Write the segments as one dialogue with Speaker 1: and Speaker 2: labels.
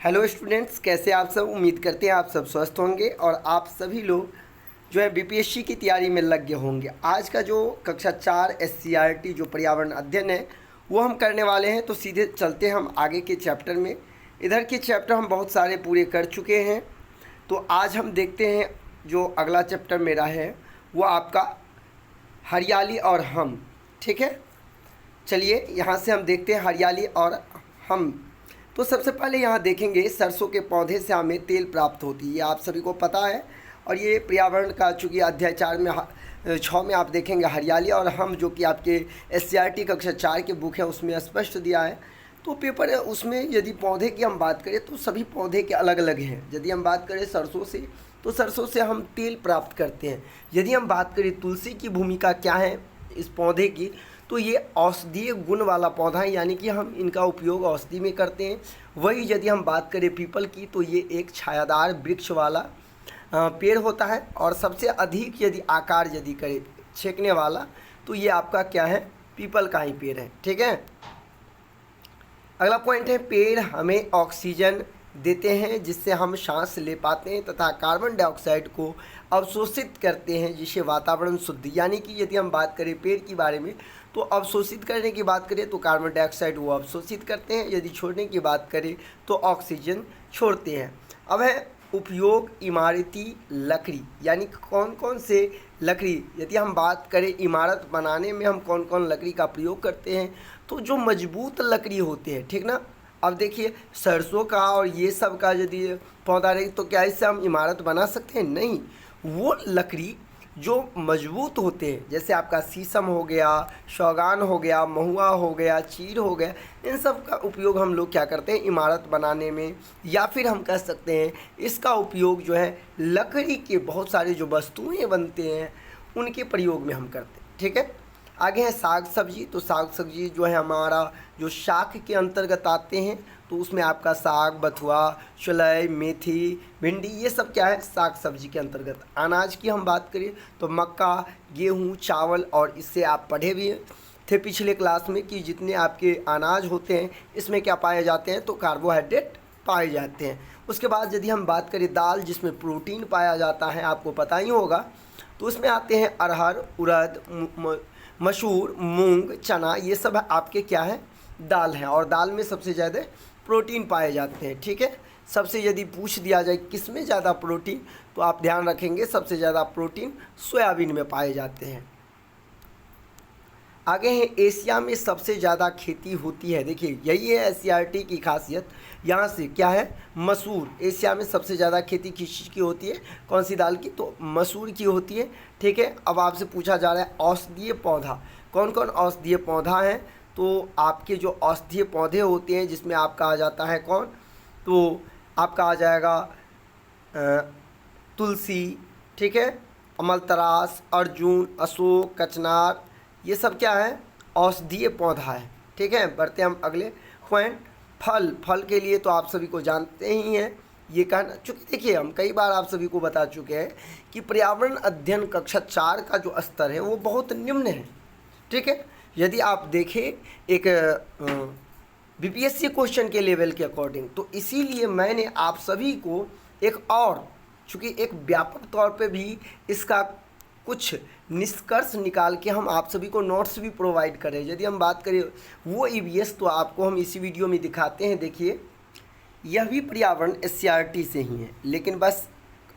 Speaker 1: Hello students, कैसे आप सब। उम्मीद करते हैं आप सब स्वस्थ होंगे और आप सभी लोग जो है बीपीएससी की तैयारी में लगे होंगे। आज का जो कक्षा 4 एससीईआरटी जो पर्यावरण अध्ययन है वो हम करने वाले हैं। तो सीधे चलते हैं हम आगे के चैप्टर में। इधर के चैप्टर हम बहुत सारे पूरे कर चुके हैं। तो आज हम देखते हैं जो अगला चैप्टर मेरा है वो आपका हरियाली और हम। ठीक है, चलिए यहाँ से हम देखते हैं हरियाली और हम। तो सबसे पहले यहाँ देखेंगे सरसों के पौधे से हमें तेल प्राप्त होती है, ये आप सभी को पता है। और ये पर्यावरण का चूँकि अध्याय 4 में 6 में आप देखेंगे हरियाली और हम, जो कि आपके एससीईआरटी कक्षा 4 के बुक है उसमें स्पष्ट दिया है। तो पेपर है उसमें यदि पौधे की हम बात करें तो सभी पौधे के अलग अलग हैं। यदि हम बात करें सरसों से तो सरसों से हम तेल प्राप्त करते हैं। यदि हम बात करें तुलसी की भूमिका क्या है इस पौधे की, तो ये औषधीय गुण वाला पौधा है, यानी कि हम इनका उपयोग औषधि में करते हैं। वही यदि हम बात करें पीपल की तो ये एक छायादार वृक्ष वाला पेड़ होता है। और सबसे अधिक यदि आकार यदि करे छेकने वाला तो ये आपका क्या है, पीपल का ही पेड़ है। ठीक है, अगला पॉइंट है पेड़ हमें ऑक्सीजन देते हैं जिससे हम सांस ले पाते हैं तथा कार्बन डाइऑक्साइड को अवशोषित करते हैं जिससे वातावरण शुद्ध। यानी कि यदि हम बात करें पेड़ के बारे में तो अवशोषित करने की बात करें तो कार्बन डाइऑक्साइड वो अवशोषित करते हैं, यदि छोड़ने की बात करें तो ऑक्सीजन छोड़ते हैं। अब है उपयोग इमारती लकड़ी, यानी कौन कौन से लकड़ी, यदि हम बात करें इमारत बनाने में हम कौन कौन लकड़ी का प्रयोग करते हैं तो जो मजबूत लकड़ी होते हैं। ठीक ना, अब देखिए सरसों का और ये सब का यदि पौधा रहे तो क्या इससे हम इमारत बना सकते हैं? नहीं, वो लकड़ी जो मजबूत होते हैं जैसे आपका शीशम हो गया, शौगान हो गया, महुआ हो गया, चीड़ हो गया, इन सब का उपयोग हम लोग क्या करते हैं इमारत बनाने में, या फिर हम कह सकते हैं इसका उपयोग जो है लकड़ी के बहुत सारे जो वस्तुएं बनते हैं उनके प्रयोग में हम करते हैं। ठीक है, आगे है साग सब्जी। तो साग सब्जी जो है हमारा जो शाक के अंतर्गत आते हैं, तो उसमें आपका साग, बथुआ, चुलई, मेथी, भिंडी, ये सब क्या है साग सब्जी के अंतर्गत। अनाज की हम बात करें तो मक्का, गेहूँ, चावल, और इससे आप पढ़े भी थे पिछले क्लास में कि जितने आपके अनाज होते हैं इसमें क्या पाए जाते हैं, तो कार्बोहाइड्रेट पाए जाते हैं। उसके बाद यदि हम बात करें दाल जिसमें प्रोटीन पाया जाता है, आपको पता ही होगा, तो उसमें आते हैं अरहर, उड़द, मसूर, मूंग, चना, ये सब आपके क्या है दाल है। और दाल में सबसे ज़्यादा प्रोटीन पाए जाते हैं। ठीक है, सबसे यदि पूछ दिया जाए किस में ज़्यादा प्रोटीन, तो आप ध्यान रखेंगे सबसे ज़्यादा प्रोटीन सोयाबीन में पाए जाते हैं। आगे है एशिया में सबसे ज़्यादा खेती होती है। देखिए यही है एससीईआरटी की खासियत। यहाँ से क्या है, मसूर, एशिया में सबसे ज़्यादा खेती किस चीज़ की होती है, कौन सी दाल की, तो मसूर की होती है। ठीक है, अब आपसे पूछा जा रहा है औषधीय पौधा, कौन कौन औषधीय पौधा है, तो आपके जो औषधीय पौधे होते हैं जिसमें आपका आ जाता है कौन, तो आपका आ जाएगा तुलसी, ठीक है, अमलतरास, अर्जुन, अशोक, कचनार, ये सब क्या है औषधीय पौधा है। ठीक है, बढ़ते हम अगले पॉइंट। फल के लिए तो आप सभी को जानते ही हैं, ये कहना, चूँकि देखिए हम कई बार आप सभी को बता चुके हैं कि पर्यावरण अध्ययन कक्षा 4 का जो स्तर है वो बहुत निम्न है। ठीक है, यदि आप देखें एक बीपीएससी क्वेश्चन के लेवल के अकॉर्डिंग, तो इसीलिए मैंने आप सभी को एक और, चूँकि एक व्यापक तौर पे भी इसका कुछ निष्कर्ष निकाल के हम आप सभी को नोट्स भी प्रोवाइड करें। यदि हम बात करें वो ईवीएस तो आपको हम इसी वीडियो में दिखाते हैं। देखिए यह भी पर्यावरण एससीईआरटी से ही है, लेकिन बस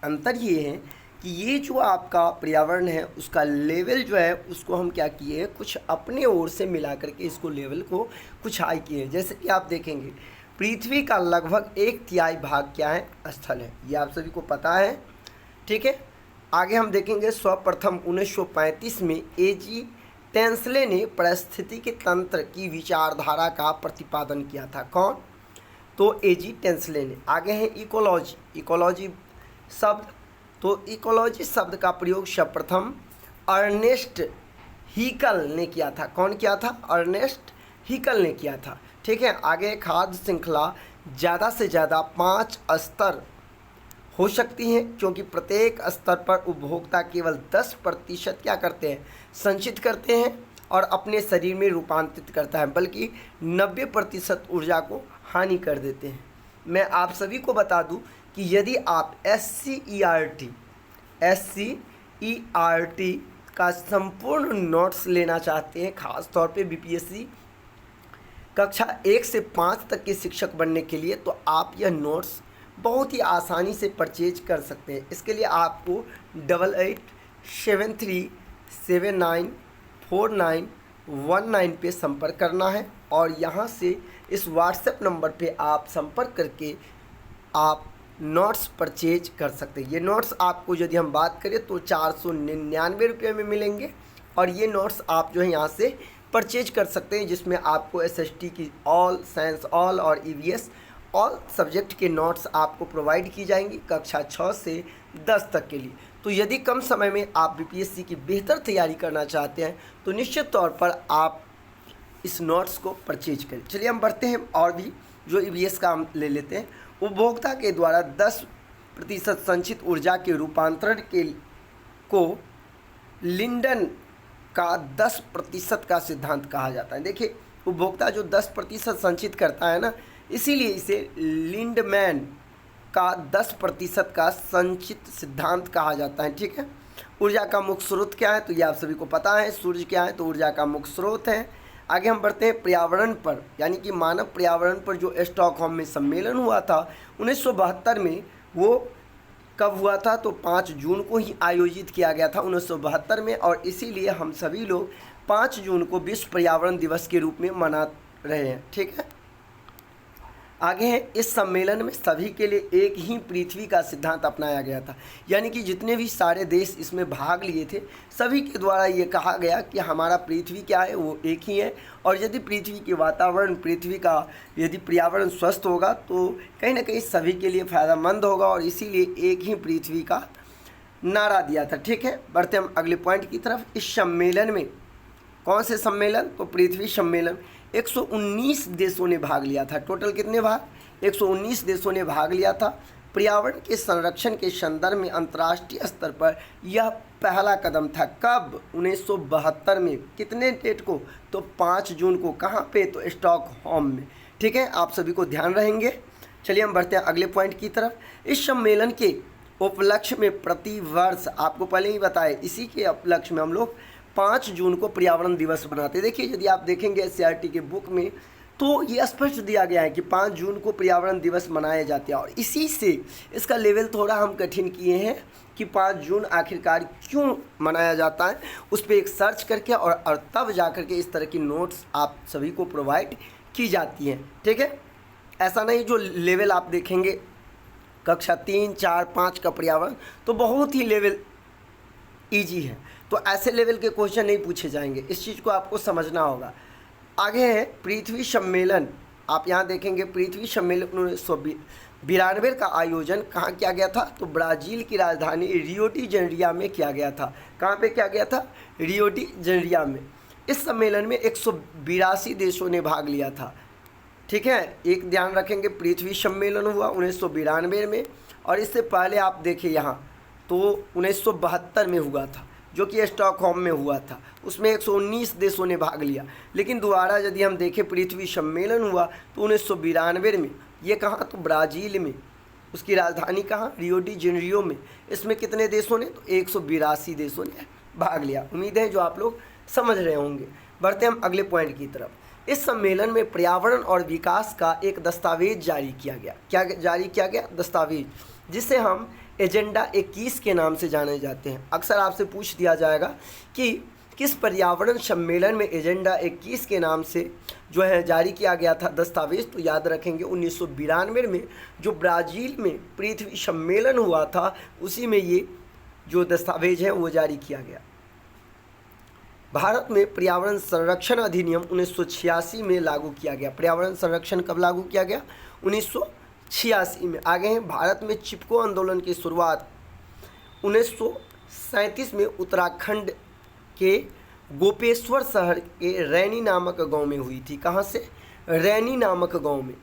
Speaker 1: अंतर ये है कि ये जो आपका पर्यावरण है उसका लेवल जो है उसको हम क्या किए हैं, कुछ अपने ओर से मिला करके इसको लेवल को कुछ हाई किए हैं। जैसे कि आप देखेंगे पृथ्वी का लगभग 1/3 भाग क्या है, स्थल है, ये आप सभी को पता है। ठीक है, आगे हम देखेंगे सर्वप्रथम 1935 में एजी टेंसले ने पारिस्थितिकी तंत्र की विचारधारा का प्रतिपादन किया था। कौन, तो एजी टेंसले ने। आगे है इकोलॉजी, इकोलॉजी शब्द, तो इकोलॉजी शब्द का प्रयोग सर्वप्रथम अर्नेस्ट हीकल ने किया था। कौन किया था, अर्नेस्ट हीकल ने किया था। ठीक है, आगे खाद्य श्रृंखला ज़्यादा से ज़्यादा 5 स्तर हो सकती हैं क्योंकि प्रत्येक स्तर पर उपभोक्ता केवल 10% क्या करते हैं, संचित करते हैं और अपने शरीर में रूपांतरित करता है, बल्कि 90% ऊर्जा को हानि कर देते हैं। मैं आप सभी को बता दूं कि यदि आप SCERT का संपूर्ण नोट्स लेना चाहते हैं, खास तौर पे BPSC कक्षा 1 से 5 तक के शिक्षक बनने के लिए, तो आप यह नोट्स बहुत ही आसानी से परचेज कर सकते हैं। इसके लिए आपको 8873794919 पे संपर्क करना है और यहाँ से इस व्हाट्सएप नंबर पे आप संपर्क करके आप नोट्स परचेज कर सकते हैं। ये नोट्स आपको यदि हम बात करें तो 499 रुपये में मिलेंगे और ये नोट्स आप जो है यहाँ से परचेज कर सकते हैं, जिसमें आपको SST की ऑल, साइंस ऑल और EVS ऑल सब्जेक्ट के नोट्स आपको प्रोवाइड की जाएंगी कक्षा 6 से 10 तक के लिए। तो यदि कम समय में आप BPSC की बेहतर तैयारी करना चाहते हैं तो निश्चित तौर पर आप इस नोट्स को परचेज करें। चलिए हम बढ़ते हैं और भी जो EVS का हम ले लेते हैं। उपभोक्ता के द्वारा 10% संचित ऊर्जा के रूपांतरण को लिंडन का 10% का सिद्धांत कहा जाता है। देखिए, उपभोक्ता जो 10% संचित करता है ना, इसीलिए इसे लिंडमैन का 10% का संचित सिद्धांत कहा जाता है। ठीक है। ऊर्जा का मुख्य स्रोत क्या है, तो ये आप सभी को पता है। सूर्य क्या है, तो ऊर्जा का मुख्य स्रोत है। आगे हम बढ़ते हैं पर्यावरण पर, यानी कि मानव पर्यावरण पर जो स्टॉकहोम में सम्मेलन हुआ था 1972 में, वो कब हुआ था, तो 5 जून को ही आयोजित किया गया था 1972 में, और इसीलिए हम सभी लोग 5 जून को विश्व पर्यावरण दिवस के रूप में मना रहे हैं। ठीक है। आगे है, इस सम्मेलन में सभी के लिए एक ही पृथ्वी का सिद्धांत अपनाया गया था, यानी कि जितने भी सारे देश इसमें भाग लिए थे सभी के द्वारा ये कहा गया कि हमारा पृथ्वी क्या है, वो एक ही है, और यदि पृथ्वी के वातावरण, पृथ्वी का यदि पर्यावरण स्वस्थ होगा तो कहीं ना कहीं सभी के लिए फ़ायदेमंद होगा, और इसीलिए एक ही पृथ्वी का नारा दिया था। ठीक है। बढ़ते हम अगले पॉइंट की तरफ। इस सम्मेलन में, कौन से सम्मेलन, तो पृथ्वी सम्मेलन, 119 देशों ने भाग लिया था। टोटल कितने भाग, 119 देशों ने भाग लिया था। पर्यावरण के संरक्षण के संदर्भ में अंतर्राष्ट्रीय स्तर पर यह पहला कदम था। कब, 1972 में। कितने डेट को, तो 5 जून को। कहाँ पे, तो स्टॉकहोम में। ठीक है, आप सभी को ध्यान रहेंगे। चलिए हम बढ़ते हैं अगले पॉइंट की तरफ। इस सम्मेलन के उपलक्ष्य में प्रति वर्ष, आपको पहले ही बताया, इसी के उपलक्ष्य में हम लोग 5 जून को पर्यावरण दिवस मनाते हैं। देखिए, यदि आप देखेंगे SCERT के बुक में तो ये स्पष्ट दिया गया है कि 5 जून को पर्यावरण दिवस मनाए जाते हैं, और इसी से इसका लेवल थोड़ा हम कठिन किए हैं कि 5 जून आखिरकार क्यों मनाया जाता है, उस पर एक सर्च करके और तब जा कर के इस तरह की नोट्स आप सभी को प्रोवाइड की जाती हैं। ठीक है। ऐसा नहीं जो लेवल आप देखेंगे कक्षा 3, 4, 5 का पर्यावरण तो बहुत ही लेवल ईजी है, तो ऐसे लेवल के क्वेश्चन नहीं पूछे जाएंगे, इस चीज़ को आपको समझना होगा। आगे है पृथ्वी सम्मेलन। आप यहाँ देखेंगे पृथ्वी सम्मेलन 1992 का आयोजन कहाँ किया गया था, तो ब्राज़ील की राजधानी रियो डी जेनेरियो में किया गया था। कहाँ पे किया गया था, रियो डी जेनेरियो में। इस सम्मेलन में 182 देशों ने भाग लिया था। ठीक है, एक ध्यान रखेंगे, पृथ्वी सम्मेलन हुआ 1992 में, और इससे पहले आप देखिए यहाँ तो 1972 में हुआ था, जो कि स्टॉकहोम में हुआ था। उसमें 119 देशों ने भाग लिया। लेकिन दोबारा यदि हम देखें पृथ्वी सम्मेलन हुआ तो 1992 में। ये कहाँ, तो ब्राज़ील में। उसकी राजधानी कहाँ, रियो डी जेनेरियो में। इसमें कितने देशों ने, तो 182 देशों ने भाग लिया। उम्मीद है जो आप लोग समझ रहे होंगे। बढ़ते हम अगले पॉइंट की तरफ। इस सम्मेलन में पर्यावरण और विकास का एक दस्तावेज जारी किया गया। क्या जारी किया गया, दस्तावेज, जिसे हम एजेंडा 21 के नाम से जाने जाते हैं। अक्सर आपसे पूछ दिया जाएगा कि किस पर्यावरण सम्मेलन में एजेंडा 21 के नाम से जो है जारी किया गया था दस्तावेज, तो याद रखेंगे 1992 में जो ब्राज़ील में पृथ्वी सम्मेलन हुआ था, उसी में ये जो दस्तावेज है वो जारी किया गया। भारत में पर्यावरण संरक्षण अधिनियम 1986 में लागू किया गया। पर्यावरण संरक्षण कब लागू किया गया, 1986 में। आगे हैं, भारत में चिपको आंदोलन की शुरुआत 1937 में उत्तराखंड के गोपेश्वर शहर के रैनी नामक गांव में हुई थी। कहाँ से, रैनी नामक गांव में।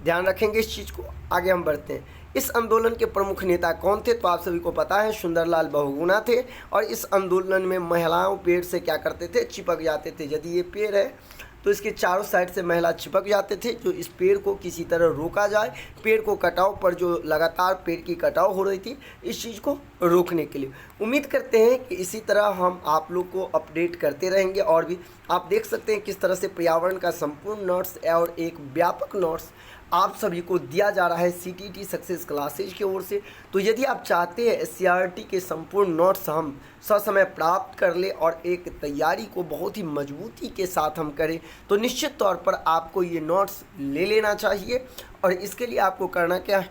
Speaker 1: ध्यान रखेंगे इस चीज़ को। आगे हम बढ़ते हैं। इस आंदोलन के प्रमुख नेता कौन थे, तो आप सभी को पता है सुंदरलाल बहुगुणा थे। और इस आंदोलन में महिलाओं पेड़ से क्या करते थे, चिपक जाते थे। यदि ये पेड़ है तो इसके चारों साइड से महिला चिपक जाते थे, जो इस पेड़ को किसी तरह रोका जाए, पेड़ को कटाव पर जो लगातार पेड़ की कटाव हो रही थी, इस चीज़ को रोकने के लिए। उम्मीद करते हैं कि इसी तरह हम आप लोग को अपडेट करते रहेंगे। और भी आप देख सकते हैं किस तरह से पर्यावरण का संपूर्ण नोट्स और एक व्यापक नोट्स आप सभी को दिया जा रहा है CTT सक्सेस क्लासेज की ओर से। तो यदि आप चाहते हैं SCRT के संपूर्ण नोट्स हम ससमय प्राप्त कर ले और एक तैयारी को बहुत ही मजबूती के साथ हम करें, तो निश्चित तौर पर आपको ये नोट्स ले लेना चाहिए। और इसके लिए आपको करना क्या है,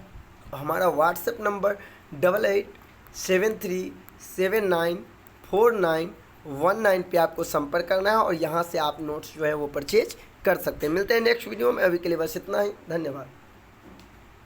Speaker 1: हमारा व्हाट्सएप नंबर 8873794919 पे आपको संपर्क करना है और यहाँ से आप नोट्स जो है वो परचेज कर सकते हैं। मिलते हैं नेक्स्ट वीडियो में, अभी के लिए बस इतना ही, धन्यवाद।